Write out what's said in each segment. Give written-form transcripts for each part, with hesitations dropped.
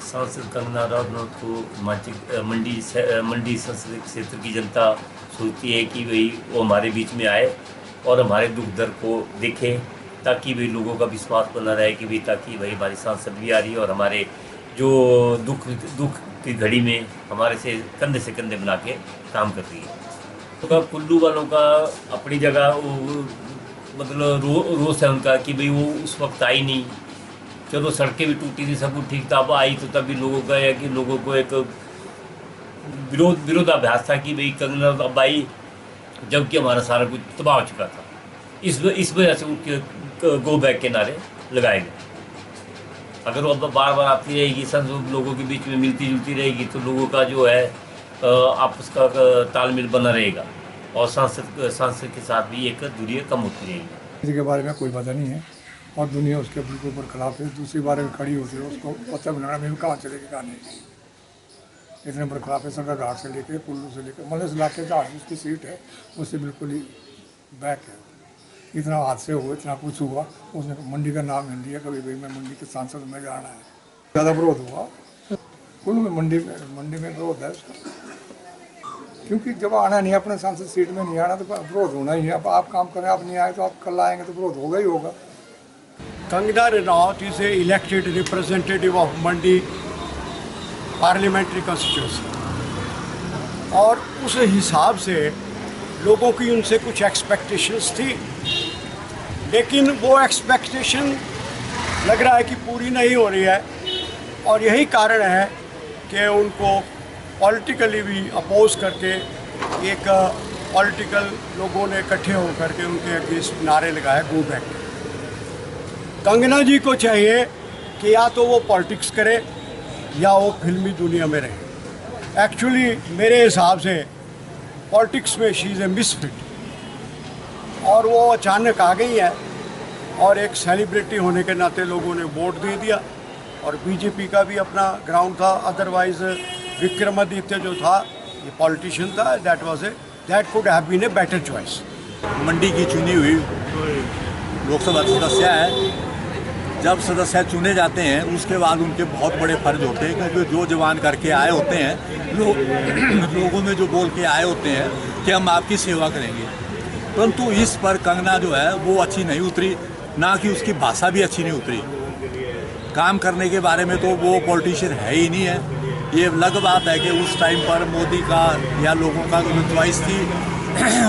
सांसद कंगना रनौत को मंडी संसदीय क्षेत्र की जनता सोचती है कि भाई वो हमारे बीच में आए और हमारे दुख दर्द को देखें, ताकि भाई लोगों का विश्वास बना रहे कि भाई ताकि भाई हमारी सांसद भी आ रही है और हमारे जो दुख की घड़ी में हमारे से कंधे मिला के काम कर रही है। तो कुल्लू वालों का अपनी जगह मतलब रोष है उनका कि भाई वो उस वक्त आई नहीं। चलो सड़कें भी टूटी थी, सब कुछ ठीक था, अब आई तो तभी लोगों का है कि लोगों को एक विरोधाभास था कि भाई कंगना अब आई जबकि हमारा सारा कुछ तबाह हो चुका था। इस वजह से उनके गो बैक के नारे लगाए गए। अगर वो अब बार बार आती रहेगी, संसद लोगों के बीच में मिलती जुलती रहेगी, तो लोगों का जो है आपस का तालमेल बना रहेगा और सांसद के साथ भी एक दूरी कम होती रहेगी। किसी के बारे में कोई पता नहीं है और दुनिया उसके बिल्कुल पर खिलाफ है। दूसरी बार अगर खड़ी होती है उसको पता मिलना में कहाँ चलेगी कहाँ नहीं। इतने पर खिलाफ है। संगा घाट से लेके कुल्लू से लेकर मतलब इस इलाके का उसकी सीट है उससे बिल्कुल ही बैक है। इतना हादसे हुए, इतना कुछ हुआ, उसने मंडी का नाम नहीं लिया कभी भाई मैं मंडी के सांसद में जाना है। ज़्यादा विरोध हुआ कुल्लू में, मंडी में विरोध है उसका, क्योंकि जब आना नहीं अपने सांसद सीट में नहीं आना तो विरोध होना ही है। अब आप काम करें, आप नहीं आए तो आप कल आएंगे तो विरोध होगा ही होगा। Kangana Ranaut is a elected representative of Mandi parliamentary constituency और उस हिसाब से लोगों की उनसे कुछ एक्सपेक्टेशंस थी, लेकिन वो एक्सपेक्टेशन लग रहा है कि पूरी नहीं हो रही है और यही कारण है कि उनको पॉलिटिकली भी अपोज करके एक पॉलिटिकल लोगों ने इकट्ठे होकर के उनके अगेंस्ट नारे लगाए गो बैक। कंगना जी को चाहिए कि या तो वो पॉलिटिक्स करे या वो फिल्मी दुनिया में रहे। एक्चुअली मेरे हिसाब से पॉलिटिक्स में शी इज़ ए मिसफिट और वो अचानक आ गई है और एक सेलिब्रिटी होने के नाते लोगों ने वोट दे दिया और बीजेपी का भी अपना ग्राउंड था। अदरवाइज विक्रमादित्य जो था ये पॉलिटिशियन था, that could have been a better choice. Mandi की चुनी हुई लोकसभा सदस्य है। जब सदस्य चुने जाते हैं उसके बाद उनके बहुत बड़े फर्ज होते हैं, क्योंकि जो जवान करके आए होते हैं लोगों में जो बोल के आए होते हैं कि हम आपकी सेवा करेंगे, परंतु इस पर कंगना जो है वो अच्छी नहीं उतरी, ना कि उसकी भाषा भी अच्छी नहीं उतरी। काम करने के बारे में तो वो पॉलिटिशियन है ही नहीं है। ये अलग बात है कि उस टाइम पर मोदी का या लोगों का जो चॉइस थी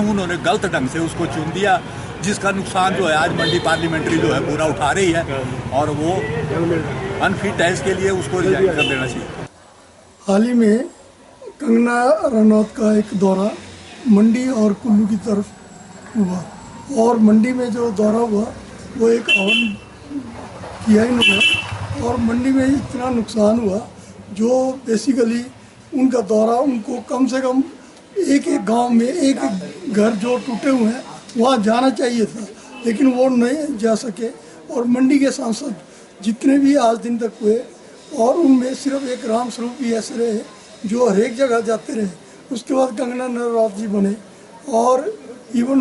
उन्होंने गलत ढंग से उसको चुन दिया, जिसका नुकसान जो है आज मंडी पार्लियामेंट्री जो है पूरा उठा रही है और वो अनफिट है। इसके लिए उसको रिजाइन कर देना चाहिए। हाल ही में कंगना रनौत का एक दौरा मंडी और कुल्लू की तरफ हुआ और मंडी में जो दौरा हुआ वो एक हवन किया इन्होंने और मंडी में इतना नुकसान हुआ जो बेसिकली उनका दौरा उनको कम से कम एक गांव में एक घर जो टूटे हुए हैं वहाँ जाना चाहिए था, लेकिन वो नहीं जा सके। और मंडी के सांसद जितने भी आज दिन तक हुए और उनमें सिर्फ एक राम स्वरूप ही ऐसे रहे जो हर एक जगह जाते रहे। उसके बाद कंगना रनौत जी बने और इवन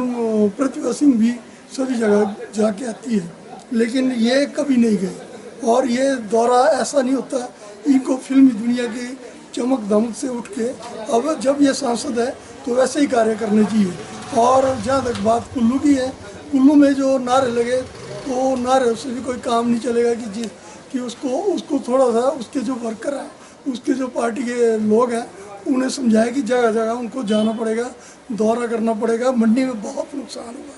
प्रतिभा सिंह भी सभी जगह जाके आती है, लेकिन ये कभी नहीं गए। और ये दौरा ऐसा नहीं होता, इनको फिल्मी दुनिया की चमक धमक से उठ के अब जब ये सांसद है तो वैसे ही कार्य करने चाहिए। और जहाँ तक बात कुल्लू की है, कुल्लू में जो नारे लगे तो नारे से भी कोई काम नहीं चलेगा कि उसको थोड़ा सा उसके जो वर्कर हैं, उसके जो पार्टी के लोग हैं, उन्हें समझाया कि जगह जगह उनको जाना पड़ेगा, दौरा करना पड़ेगा। मंडी में बहुत नुकसान हुआ।